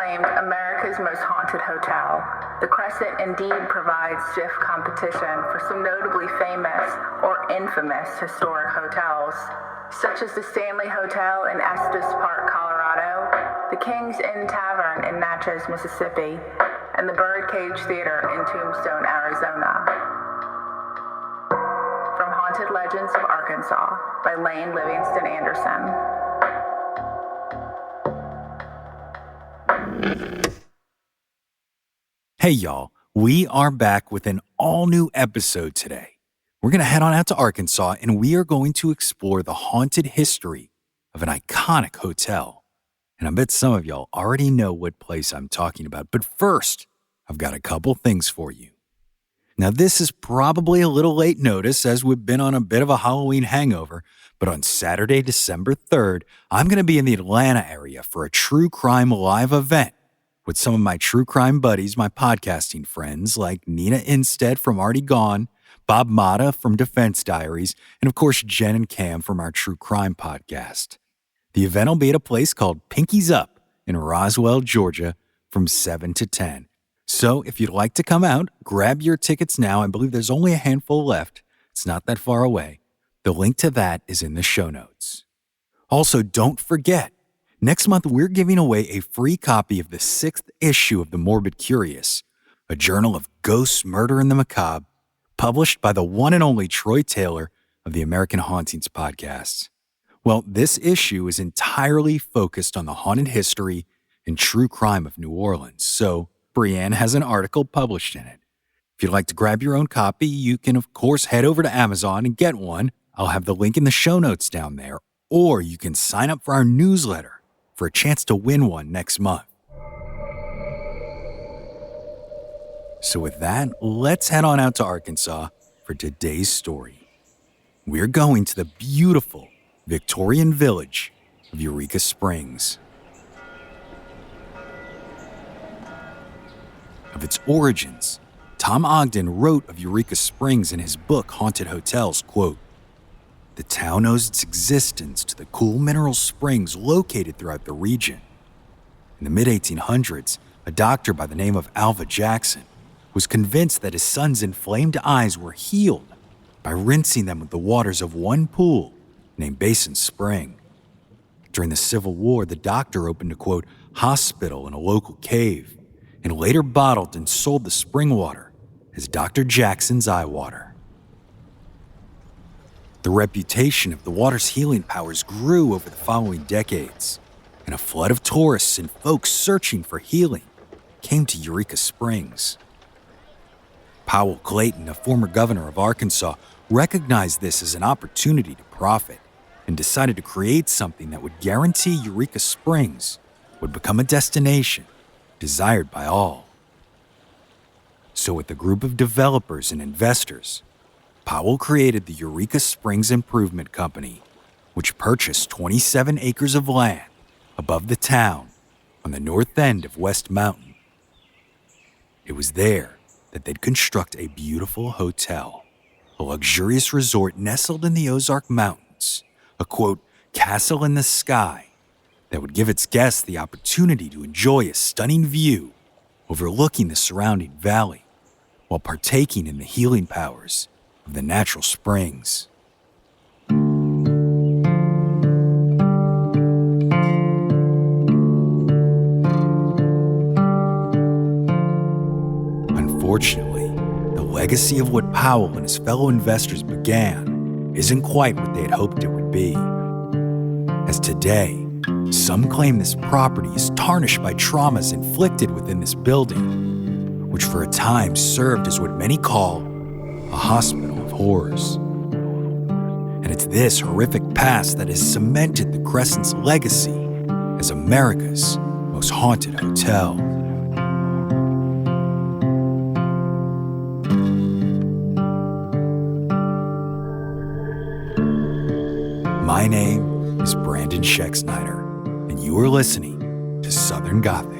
acclaimed America's Most Haunted Hotel, the Crescent indeed provides stiff competition for some notably famous or infamous historic hotels, such as the Stanley Hotel in Estes Park, Colorado, the King's Inn Tavern in Natchez, Mississippi, and the Birdcage Theater in Tombstone, Arizona. From Haunted Legends of Arkansas by Lane Livingston Anderson. Hey y'all, we are back with an all-new episode today. We're going to head on out to Arkansas and we are going to explore the haunted history of an iconic hotel. And I bet some of y'all already know what place I'm talking about, but first, I've got a couple things for you. Now this is probably a little late notice as we've been on a bit of a Halloween hangover, but on Saturday, December 3rd, I'm going to be in the Atlanta area for a true crime live event with some of my true crime buddies, my podcasting friends like Nina Instead from Already Gone, Bob Mata from Defense Diaries, and of course Jen and Cam from our true crime podcast. The event will be at a place called Pinky's Up in Roswell, Georgia from 7 to 10. So if you'd like to come out, grab your tickets now. I believe there's only a handful left. It's not that far away. The link to that is in the show notes. Also, don't forget, next month we're giving away a free copy of the 6th issue of The Morbid Curious, a journal of ghosts, murder, and the macabre, published by the one and only Troy Taylor of the American Hauntings podcast. Well, this issue is entirely focused on the haunted history and true crime of New Orleans, so Brienne has an article published in it. If you'd like to grab your own copy, you can of course head over to Amazon and get one. I'll have the link in the show notes down there, or you can sign up for our newsletter for a chance to win one next month. So with that, let's head on out to Arkansas for today's story. We're going to the beautiful Victorian village of Eureka Springs. Of its origins, Tom Ogden wrote of Eureka Springs in his book Haunted Hotels, quote, "The town owes its existence to the cool mineral springs located throughout the region. In the mid-1800s, a doctor by the name of Alva Jackson was convinced that his son's inflamed eyes were healed by rinsing them with the waters of one pool named Basin Spring. During the Civil War, the doctor opened a, quote, hospital in a local cave and later bottled and sold the spring water as Dr. Jackson's eye water. The reputation of the water's healing powers grew over the following decades, and a flood of tourists and folks searching for healing came to Eureka Springs. Powell Clayton, a former governor of Arkansas, recognized this as an opportunity to profit and decided to create something that would guarantee Eureka Springs would become a destination desired by all. So with a group of developers and investors, Powell created the Eureka Springs Improvement Company, which purchased 27 acres of land above the town on the north end of West Mountain. It was there that they'd construct a beautiful hotel, a luxurious resort nestled in the Ozark Mountains, a, quote, castle in the sky that would give its guests the opportunity to enjoy a stunning view overlooking the surrounding valley while partaking in the healing powers of the natural springs. Unfortunately, the legacy of what Powell and his fellow investors began isn't quite what they had hoped it would be. As today, some claim this property is tarnished by traumas inflicted within this building, which for a time served as what many call a hospital of horrors. And it's this horrific past that has cemented the Crescent's legacy as America's most haunted hotel. My name is Brandon Scheck-Snyder, and you are listening to Southern Gothic.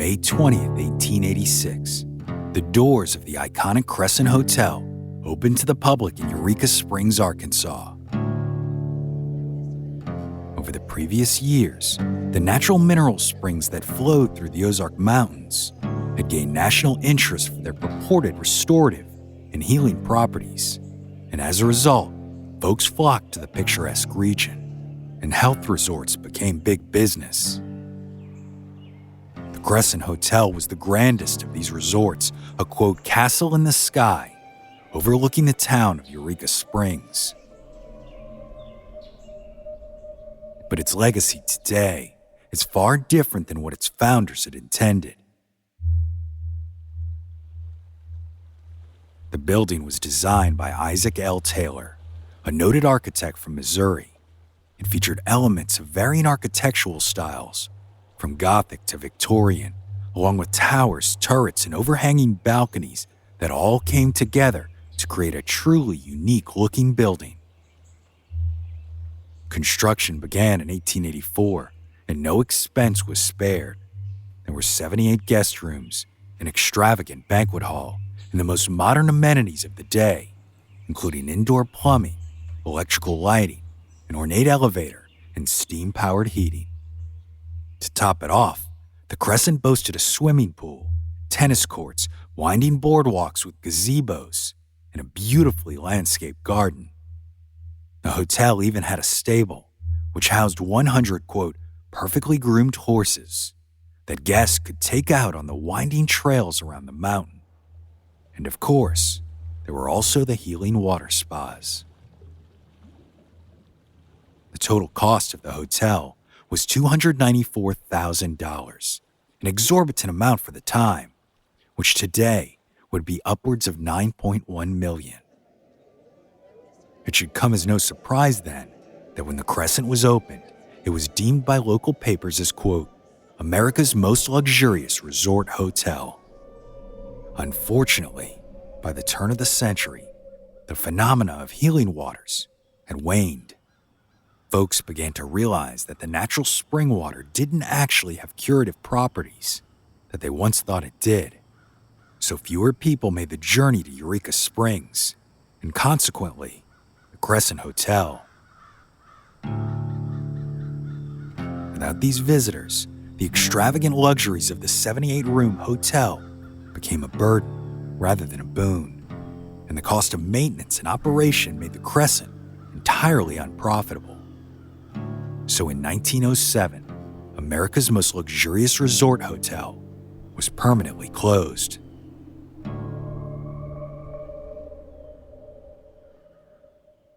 May 20th, 1886, the doors of the iconic Crescent Hotel opened to the public in Eureka Springs, Arkansas. Over the previous years, the natural mineral springs that flowed through the Ozark Mountains had gained national interest for their purported restorative and healing properties, and as a result, folks flocked to the picturesque region, and health resorts became big business. The Crescent Hotel was the grandest of these resorts, a quote, castle in the sky, overlooking the town of Eureka Springs. But its legacy today is far different than what its founders had intended. The building was designed by Isaac L. Taylor, a noted architect from Missouri. It featured elements of varying architectural styles, from Gothic to Victorian, along with towers, turrets, and overhanging balconies that all came together to create a truly unique-looking building. Construction began in 1884, and no expense was spared. There were 78 guest rooms, an extravagant banquet hall, and the most modern amenities of the day, including indoor plumbing, electrical lighting, an ornate elevator, and steam-powered heating. To top it off, the Crescent boasted a swimming pool, tennis courts, winding boardwalks with gazebos, and a beautifully landscaped garden. The hotel even had a stable, which housed 100, quote, perfectly groomed horses that guests could take out on the winding trails around the mountain. And of course, there were also the healing water spas. The total cost of the hotel was $294,000, an exorbitant amount for the time, which today would be upwards of $9.1 million. It should come as no surprise then that when the Crescent was opened, it was deemed by local papers as, quote, America's most luxurious resort hotel. Unfortunately, by the turn of the century, the phenomena of healing waters had waned. Folks began to realize that the natural spring water didn't actually have curative properties that they once thought it did. So fewer people made the journey to Eureka Springs, and consequently, the Crescent Hotel. Without these visitors, the extravagant luxuries of the 78-room hotel became a burden rather than a boon, and the cost of maintenance and operation made the Crescent entirely unprofitable. So in 1907, America's most luxurious resort hotel was permanently closed.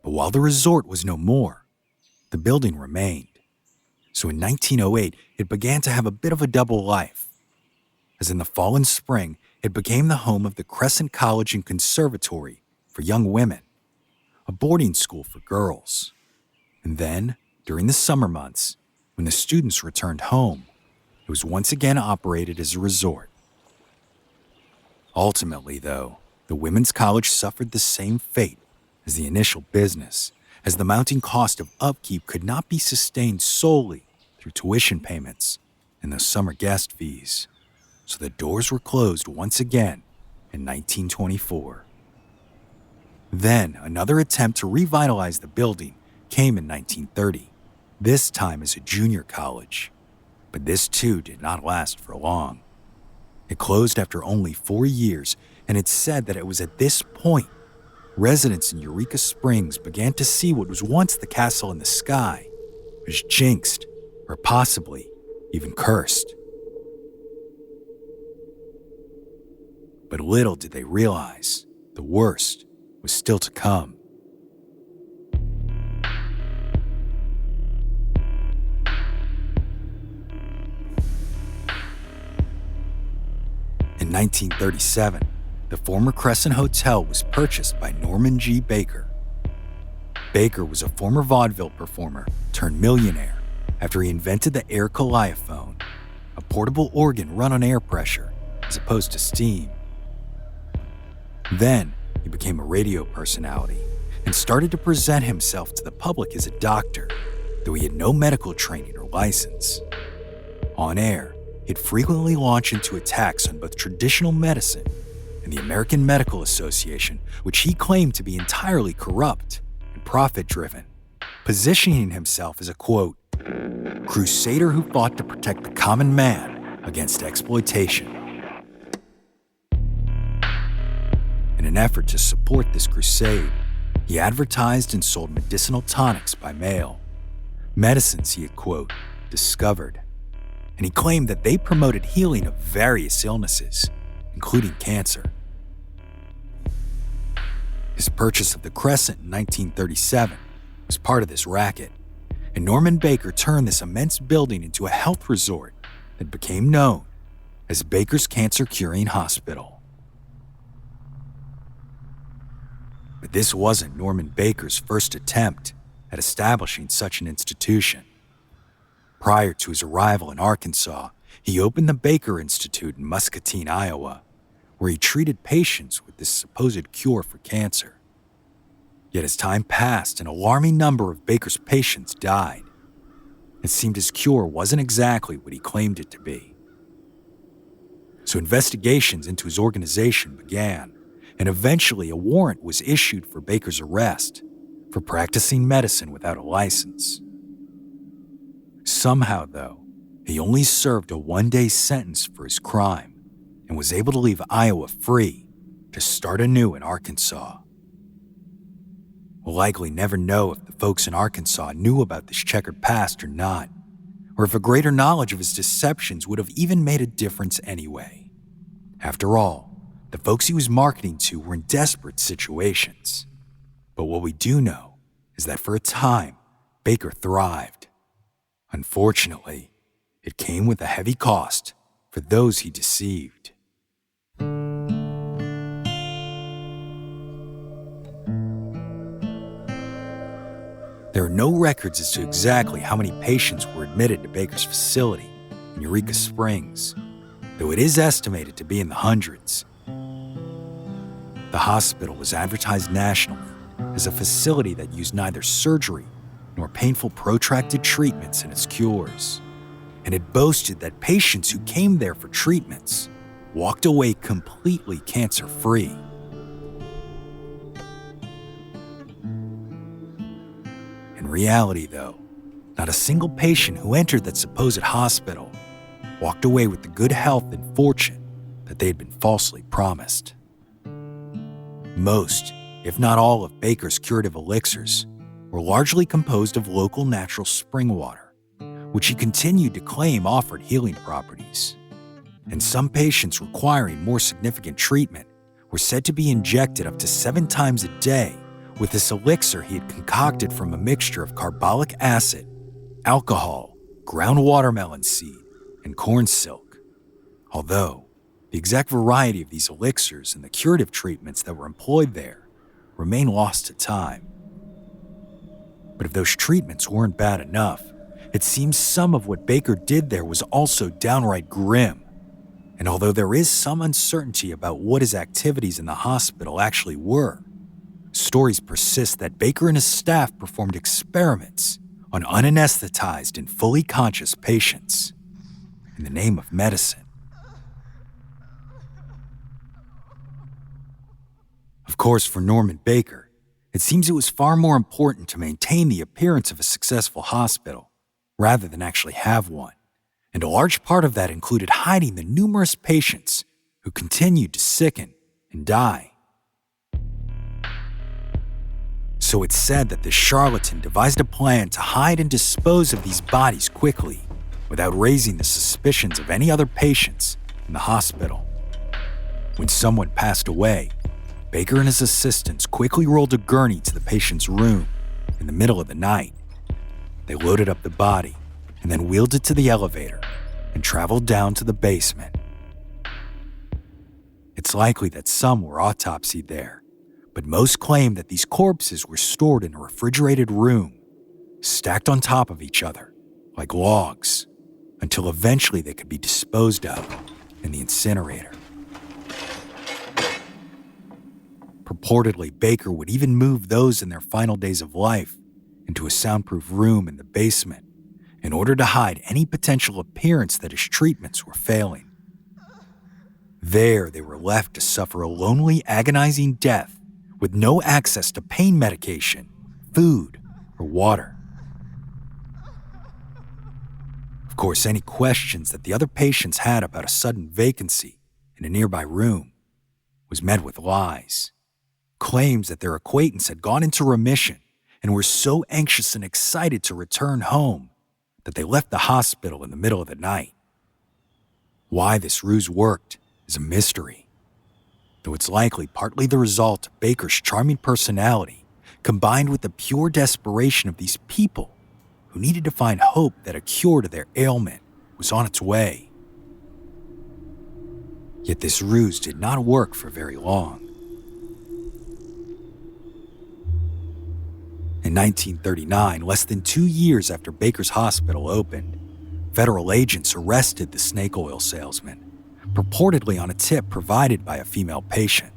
But while the resort was no more, the building remained. So in 1908, it began to have a bit of a double life. As in the fall and spring, it became the home of the Crescent College and Conservatory for young women, a boarding school for girls. And then, during the summer months, when the students returned home, it was once again operated as a resort. Ultimately, though, the women's college suffered the same fate as the initial business, as the mounting cost of upkeep could not be sustained solely through tuition payments and those summer guest fees. So the doors were closed once again in 1924. Then another attempt to revitalize the building came in 1930, this time as a junior college. But this too did not last for long. It closed after only 4 years, and it's said that it was at this point residents in Eureka Springs began to see what was once the castle in the sky was jinxed, or possibly even cursed. But little did they realize the worst was still to come. In 1937, the former Crescent Hotel was purchased by Norman G. Baker. Baker was a former vaudeville performer turned millionaire after he invented the air calliophone, a portable organ run on air pressure as opposed to steam. Then he became a radio personality and started to present himself to the public as a doctor, though he had no medical training or license. On air, he'd frequently launch into attacks on both traditional medicine and the American Medical Association, which he claimed to be entirely corrupt and profit-driven, positioning himself as a, quote, crusader who fought to protect the common man against exploitation. In an effort to support this crusade, he advertised and sold medicinal tonics by mail, medicines he had, quote, discovered, and he claimed that they promoted healing of various illnesses, including cancer. His purchase of the Crescent in 1937 was part of this racket, and Norman Baker turned this immense building into a health resort that became known as Baker's Cancer Curing Hospital. But this wasn't Norman Baker's first attempt at establishing such an institution. Prior to his arrival in Arkansas, he opened the Baker Institute in Muscatine, Iowa, where he treated patients with this supposed cure for cancer. Yet as time passed, an alarming number of Baker's patients died. It seemed his cure wasn't exactly what he claimed it to be. So investigations into his organization began, and eventually a warrant was issued for Baker's arrest for practicing medicine without a license. Somehow, though, he only served a one-day sentence for his crime and was able to leave Iowa free to start anew in Arkansas. We'll likely never know if the folks in Arkansas knew about this checkered past or not, or if a greater knowledge of his deceptions would have even made a difference anyway. After all, the folks he was marketing to were in desperate situations. But what we do know is that for a time, Baker thrived. Unfortunately, it came with a heavy cost for those he deceived. There are no records as to exactly how many patients were admitted to Baker's facility in Eureka Springs, though it is estimated to be in the hundreds. The hospital was advertised nationally as a facility that used neither surgery nor painful protracted treatments in its cures, and it boasted that patients who came there for treatments walked away completely cancer-free. In reality, though, not a single patient who entered that supposed hospital walked away with the good health and fortune that they had been falsely promised. Most, if not all, of Baker's curative elixirs were largely composed of local natural spring water, which he continued to claim offered healing properties. And some patients requiring more significant treatment were said to be injected up to 7 times a day with this elixir he had concocted from a mixture of carbolic acid, alcohol, ground watermelon seed, and corn silk. Although, the exact variety of these elixirs and the curative treatments that were employed there remain lost to time. But if those treatments weren't bad enough, it seems some of what Baker did there was also downright grim. And although there is some uncertainty about what his activities in the hospital actually were, stories persist that Baker and his staff performed experiments on unanesthetized and fully conscious patients in the name of medicine. Of course, for Norman Baker, it seems it was far more important to maintain the appearance of a successful hospital rather than actually have one, and a large part of that included hiding the numerous patients who continued to sicken and die. So it's said that the charlatan devised a plan to hide and dispose of these bodies quickly without raising the suspicions of any other patients in the hospital. When someone passed away, Baker and his assistants quickly rolled a gurney to the patient's room in the middle of the night. They loaded up the body and then wheeled it to the elevator and traveled down to the basement. It's likely that some were autopsied there, but most claim that these corpses were stored in a refrigerated room, stacked on top of each other, like logs, until eventually they could be disposed of in the incinerator. Purportedly, Baker would even move those in their final days of life into a soundproof room in the basement in order to hide any potential appearance that his treatments were failing. There, they were left to suffer a lonely, agonizing death with no access to pain medication, food, or water. Of course, any questions that the other patients had about a sudden vacancy in a nearby room was met with lies. Claims that their acquaintance had gone into remission and were so anxious and excited to return home that they left the hospital in the middle of the night. Why this ruse worked is a mystery, though it's likely partly the result of Baker's charming personality combined with the pure desperation of these people who needed to find hope that a cure to their ailment was on its way. Yet this ruse did not work for very long. In 1939, less than 2 years after Baker's hospital opened, federal agents arrested the snake oil salesman, purportedly on a tip provided by a female patient.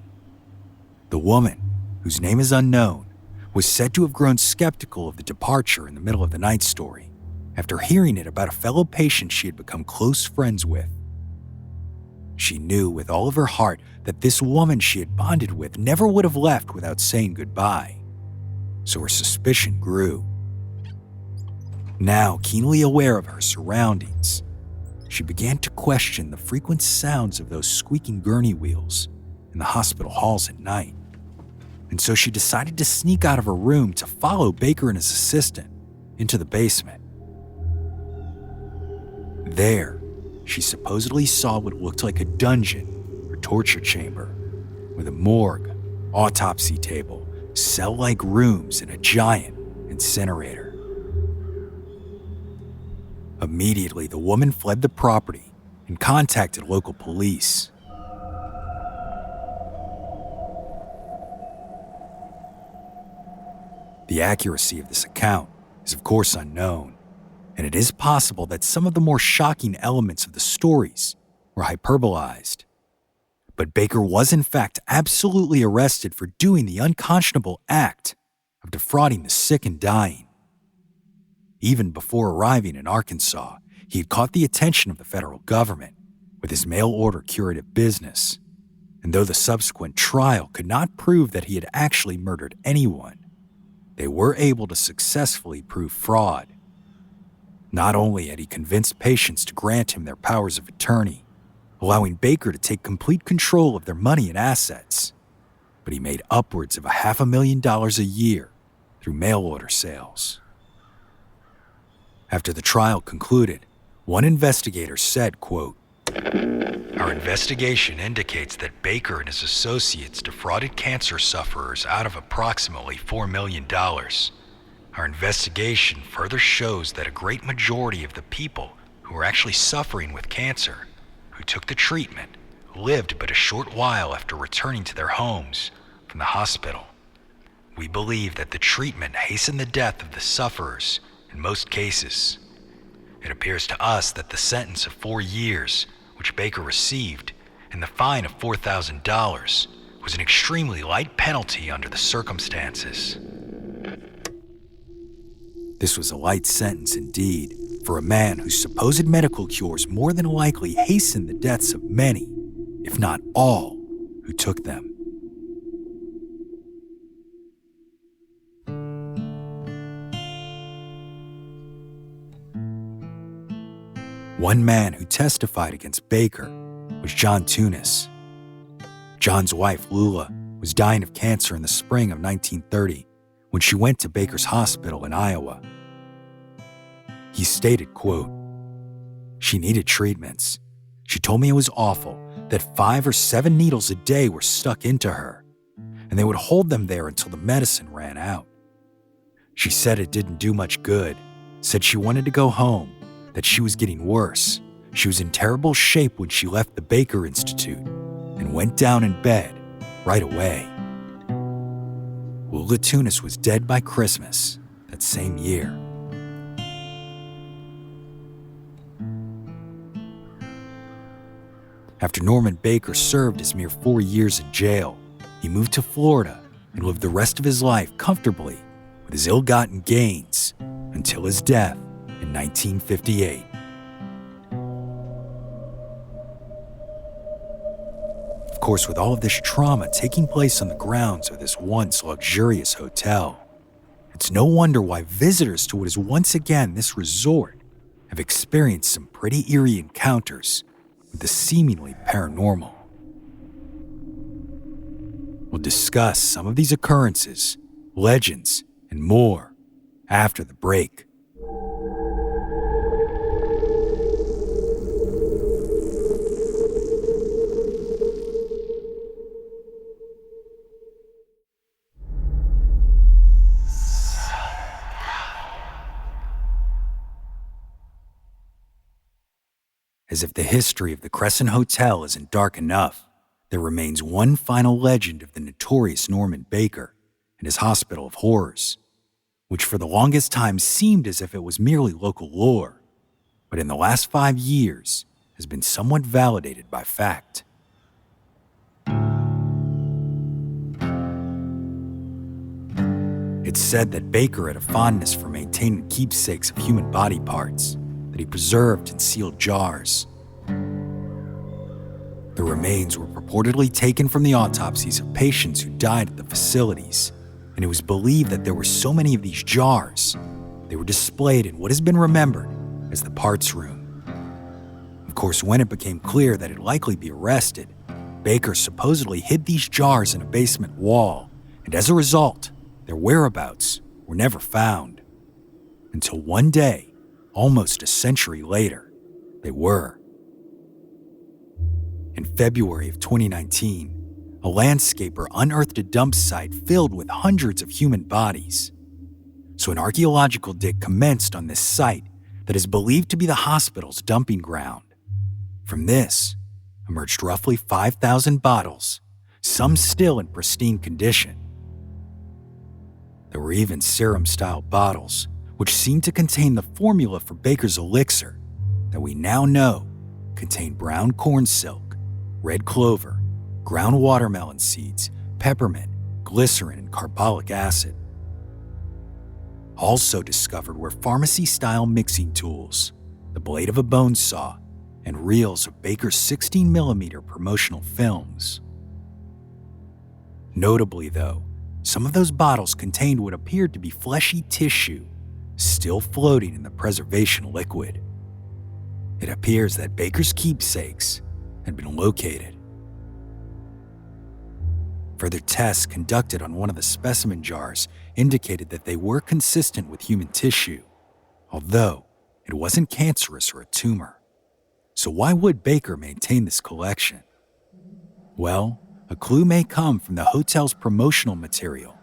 The woman, whose name is unknown, was said to have grown skeptical of the departure in the middle of the night story after hearing it about a fellow patient she had become close friends with. She knew with all of her heart that this woman she had bonded with never would have left without saying goodbye, so her suspicion grew. Now keenly aware of her surroundings, she began to question the frequent sounds of those squeaking gurney wheels in the hospital halls at night. And so she decided to sneak out of her room to follow Baker and his assistant into the basement. There, she supposedly saw what looked like a dungeon or torture chamber with a morgue, autopsy table, cell-like rooms, and a giant incinerator. Immediately, the woman fled the property and contacted local police. The accuracy of this account is of course unknown, and it is possible that some of the more shocking elements of the stories were hyperbolized. But Baker was in fact absolutely arrested for doing the unconscionable act of defrauding the sick and dying. Even before arriving in Arkansas, he had caught the attention of the federal government with his mail-order curative business, and though the subsequent trial could not prove that he had actually murdered anyone, they were able to successfully prove fraud. Not only had he convinced patients to grant him their powers of attorney, allowing Baker to take complete control of their money and assets, but he made upwards of $500,000 a year through mail-order sales. After the trial concluded, one investigator said, quote, "Our investigation indicates that Baker and his associates defrauded cancer sufferers out of approximately $4 million. Our investigation further shows that a great majority of the people who were actually suffering with cancer, who took the treatment, lived but a short while after returning to their homes from the hospital. We believe that the treatment hastened the death of the sufferers in most cases. It appears to us that the sentence of 4 years, which Baker received, and the fine of $4,000 was an extremely light penalty under the circumstances." This was a light sentence indeed for a man whose supposed medical cures more than likely hastened the deaths of many, if not all, who took them. One man who testified against Baker was John Tunis. John's wife, Lula, was dying of cancer in the spring of 1930 when she went to Baker's hospital in Iowa. He stated, quote, "She needed treatments. She told me it was awful, that 5 or 7 needles a day were stuck into her, and they would hold them there until the medicine ran out. She said it didn't do much good, said she wanted to go home, that she was getting worse. She was in terrible shape when she left the Baker Institute and went down in bed right away." Lula Tunis was dead by Christmas that same year. After Norman Baker served his mere 4 years in jail, he moved to Florida and lived the rest of his life comfortably with his ill-gotten gains until his death in 1958. Of course, with all of this trauma taking place on the grounds of this once luxurious hotel, it's no wonder why visitors to what is once again this resort have experienced some pretty eerie encounters with the seemingly paranormal. We'll discuss some of these occurrences, legends, and more after the break. As if the history of the Crescent Hotel isn't dark enough, there remains one final legend of the notorious Norman Baker and his Hospital of Horrors, which for the longest time seemed as if it was merely local lore, but in the last 5 years has been somewhat validated by fact. It's said that Baker had a fondness for maintaining keepsakes of human body parts that he preserved in sealed jars. The remains were purportedly taken from the autopsies of patients who died at the facilities, and it was believed that there were so many of these jars, they were displayed in what has been remembered as the parts room. Of course, when it became clear that he'd likely be arrested, Baker supposedly hid these jars in a basement wall, and as a result, their whereabouts were never found. Until one day, almost a century later, they were. In February of 2019, a landscaper unearthed a dump site filled with hundreds of human bodies. So an archaeological dig commenced on this site that is believed to be the hospital's dumping ground. From this emerged roughly 5,000 bottles, some still in pristine condition. There were even serum-style bottles, which seemed to contain the formula for Baker's elixir that we now know contained brown corn silk, red clover, ground watermelon seeds, peppermint, glycerin, and carbolic acid. Also discovered were pharmacy-style mixing tools, the blade of a bone saw, and reels of Baker's 16mm promotional films. Notably, though, some of those bottles contained what appeared to be fleshy tissue, still floating in the preservation liquid. It appears that Baker's keepsakes had been located. Further tests conducted on one of the specimen jars indicated that they were consistent with human tissue, although it wasn't cancerous or a tumor. So why would Baker maintain this collection? Well, a clue may come from the hotel's promotional material,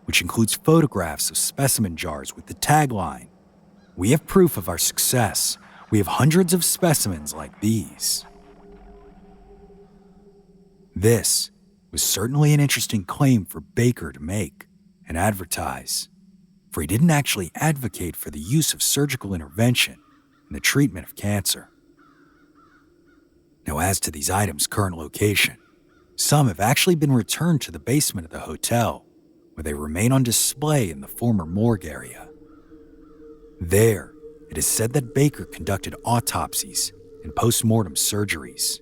which includes photographs of specimen jars with the tagline, "We have proof of our success. We have hundreds of specimens like these." This was certainly an interesting claim for Baker to make and advertise, for he didn't actually advocate for the use of surgical intervention in the treatment of cancer. Now, as to these items' current location, some have actually been returned to the basement of the hotel, where they remain on display in the former morgue area. There, it is said that Baker conducted autopsies and post-mortem surgeries.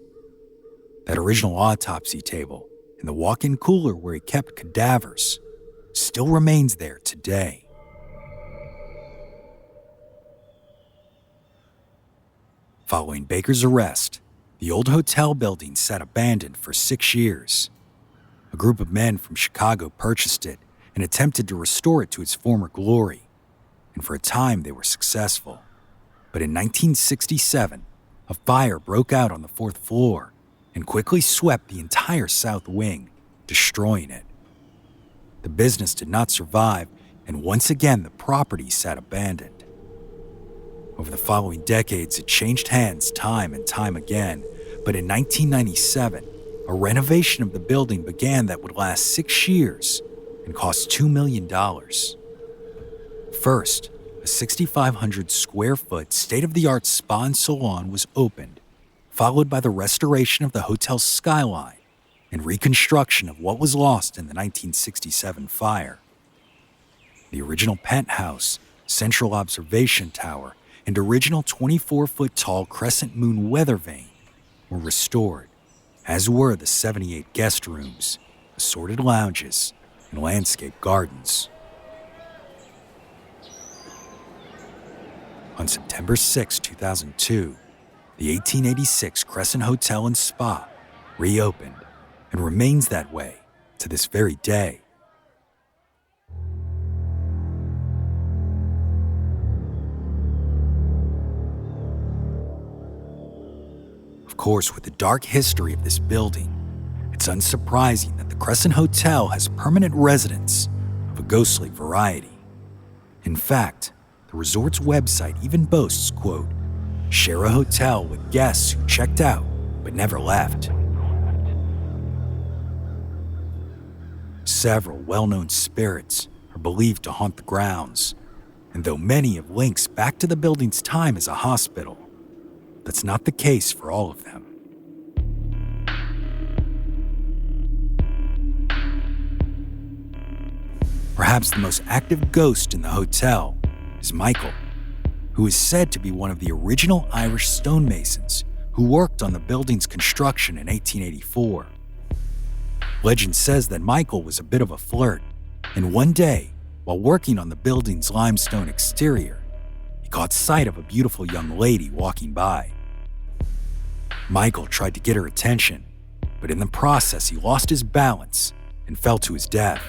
That original autopsy table and the walk-in cooler where he kept cadavers still remains there today. Following Baker's arrest, the old hotel building sat abandoned for 6 years. A group of men from Chicago purchased it and attempted to restore it to its former glory, and for a time they were successful. But in 1967, a fire broke out on the 4th floor and quickly swept the entire south wing, destroying it. The business did not survive, and once again the property sat abandoned. Over the following decades, it changed hands time and time again, but in 1997, a renovation of the building began that would last 6 years and cost $2 million. First, a 6,500 square foot state-of-the-art spa and salon was opened, followed by the restoration of the hotel's skyline and reconstruction of what was lost in the 1967 fire. The original penthouse, central observation tower, and original 24-foot-tall crescent moon weather vane were restored, as were the 78 guest rooms, assorted lounges, and landscape gardens. On September 6, 2002, the 1886 Crescent Hotel and Spa reopened and remains that way to this very day. Of course, with the dark history of this building, it's unsurprising that the Crescent Hotel has permanent residents of a ghostly variety. In fact, the resort's website even boasts, quote, "Share a hotel with guests who checked out but never left." Several well-known spirits are believed to haunt the grounds, and though many have links back to the building's time as a hospital, that's not the case for all of them. Perhaps the most active ghost in the hotel is Michael, who is said to be one of the original Irish stonemasons who worked on the building's construction in 1884. Legend says that Michael was a bit of a flirt, and one day, while working on the building's limestone exterior, he caught sight of a beautiful young lady walking by. Michael tried to get her attention, but in the process he lost his balance and fell to his death.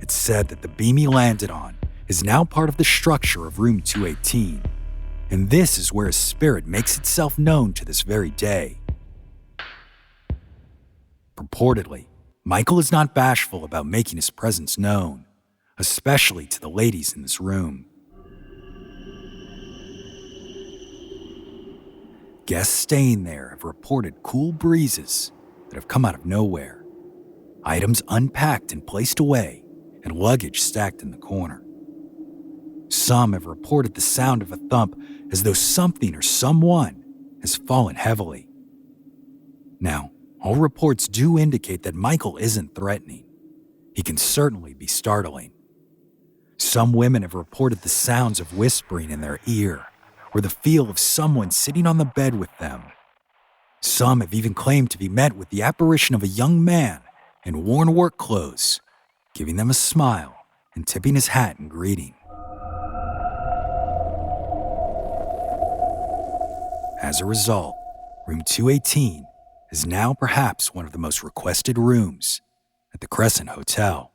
It's said that the beam he landed on is now part of the structure of room 218, and this is where his spirit makes itself known to this very day. Purportedly, Michael is not bashful about making his presence known, especially to the ladies in this room. Guests staying there have reported cool breezes that have come out of nowhere, items unpacked and placed away, and luggage stacked in the corner. Some have reported the sound of a thump as though something or someone has fallen heavily. Now, all reports do indicate that Michael isn't threatening. He can certainly be startling. Some women have reported the sounds of whispering in their ear or the feel of someone sitting on the bed with them. Some have even claimed to be met with the apparition of a young man in worn work clothes, giving them a smile and tipping his hat in greeting. As a result, room 218 is now perhaps one of the most requested rooms at the Crescent Hotel.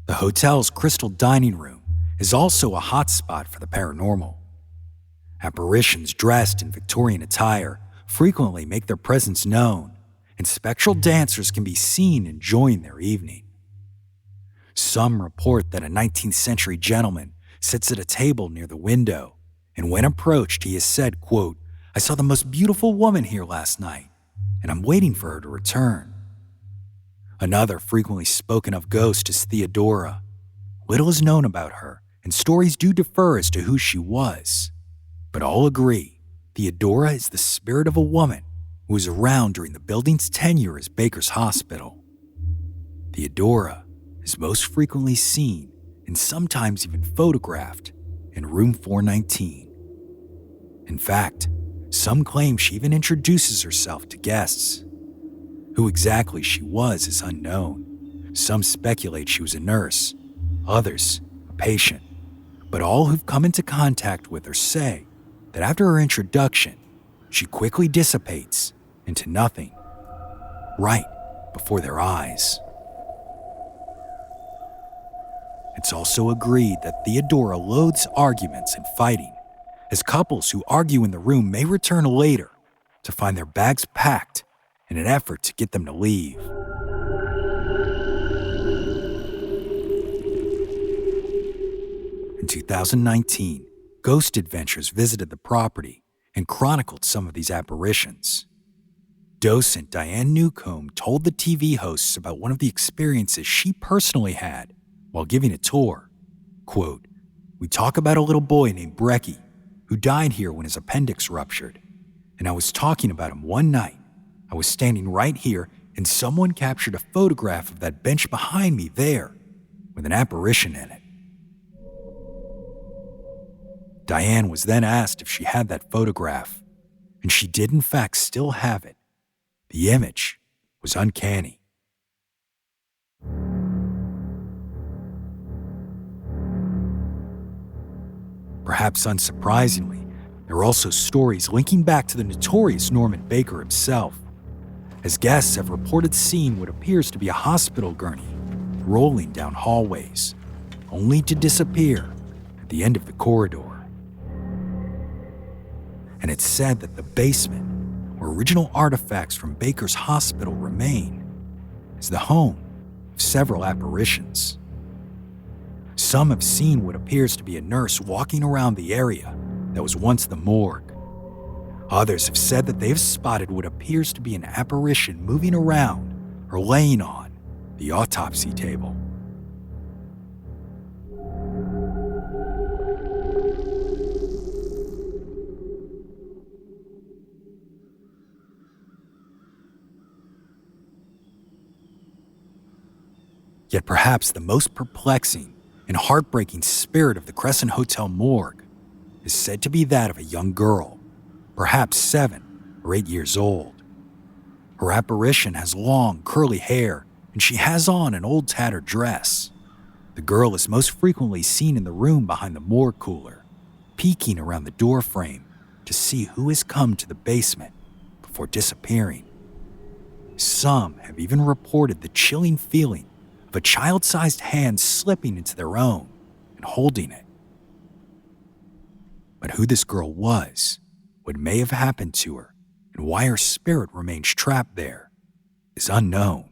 The hotel's crystal dining room is also a hotspot for the paranormal. Apparitions dressed in Victorian attire frequently make their presence known, and spectral dancers can be seen enjoying their evening. Some report that a 19th century gentleman sits at a table near the window, and when approached, he has said, quote, "I saw the most beautiful woman here last night, and I'm waiting for her to return." Another frequently spoken of ghost is Theodora. Little is known about her, and stories do differ as to who she was. But all agree, Theodora is the spirit of a woman who was around during the building's tenure as Baker's Hospital. Theodora is most frequently seen, and sometimes even photographed, in room 419. In fact, some claim she even introduces herself to guests. Who exactly she was is unknown. Some speculate she was a nurse, others a patient. But all who've come into contact with her say that after her introduction, she quickly dissipates into nothing, right before their eyes. It's also agreed that Theodora loathes arguments and fighting, as couples who argue in the room may return later to find their bags packed in an effort to get them to leave. In 2019, Ghost Adventures visited the property and chronicled some of these apparitions. Docent Diane Newcomb told the TV hosts about one of the experiences she personally had while giving a tour. Quote, "We talk about a little boy named Brecky who died here when his appendix ruptured, and I was talking about him one night. I was standing right here, and someone captured a photograph of that bench behind me there with an apparition in it. Diane was then asked if she had that photograph, and she did in fact still have it. The image was uncanny. Perhaps unsurprisingly, there are also stories linking back to the notorious Norman Baker himself, as guests have reported seeing what appears to be a hospital gurney rolling down hallways, only to disappear at the end of the corridor. And it's said that the basement, where original artifacts from Baker's hospital remain, is the home of several apparitions. Some have seen what appears to be a nurse walking around the area that was once the morgue. Others have said that they've spotted what appears to be an apparition moving around or laying on the autopsy table. Yet perhaps the most perplexing and heartbreaking spirit of the Crescent Hotel morgue is said to be that of a young girl, perhaps 7 or 8 years old. Her apparition has long, curly hair, and she has on an old tattered dress. The girl is most frequently seen in the room behind the morgue cooler, peeking around the door frame to see who has come to the basement before disappearing. Some have even reported the chilling feeling of a child-sized hand slipping into their own and holding it. But who this girl was, what may have happened to her, and why her spirit remains trapped there is unknown.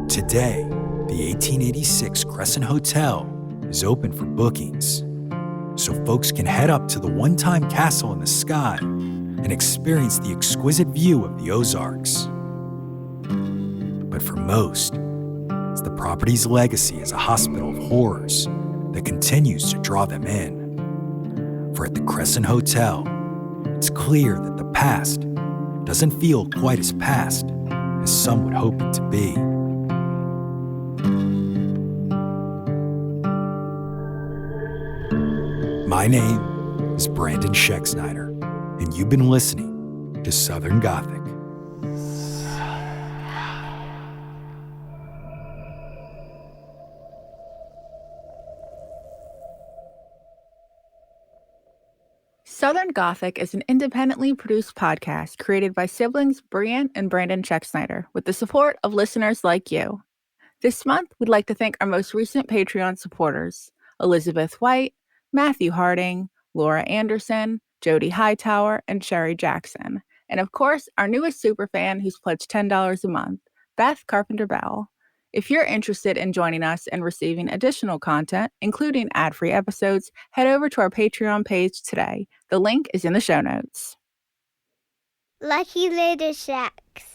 Today, the 1886 Crescent Hotel is open for bookings, so folks can head up to the one-time castle in the sky and experience the exquisite view of the Ozarks. But for most, it's the property's legacy as a hospital of horrors that continues to draw them in. For at the Crescent Hotel, it's clear that the past doesn't feel quite as past as some would hope it to be. My name is Brandon Schexnayder, and you've been listening to Southern Gothic. Southern Gothic is an independently produced podcast created by siblings Brian and Brandon Schexnayder with the support of listeners like you. This month, we'd like to thank our most recent Patreon supporters, Elizabeth White, Matthew Harding, Laura Anderson, Jody Hightower, and Sherry Jackson. And of course, our newest superfan who's pledged $10 a month, Beth Carpenter-Bell. If you're interested in joining us and receiving additional content, including ad-free episodes, head over to our Patreon page today. The link is in the show notes. Lucky Little Shacks.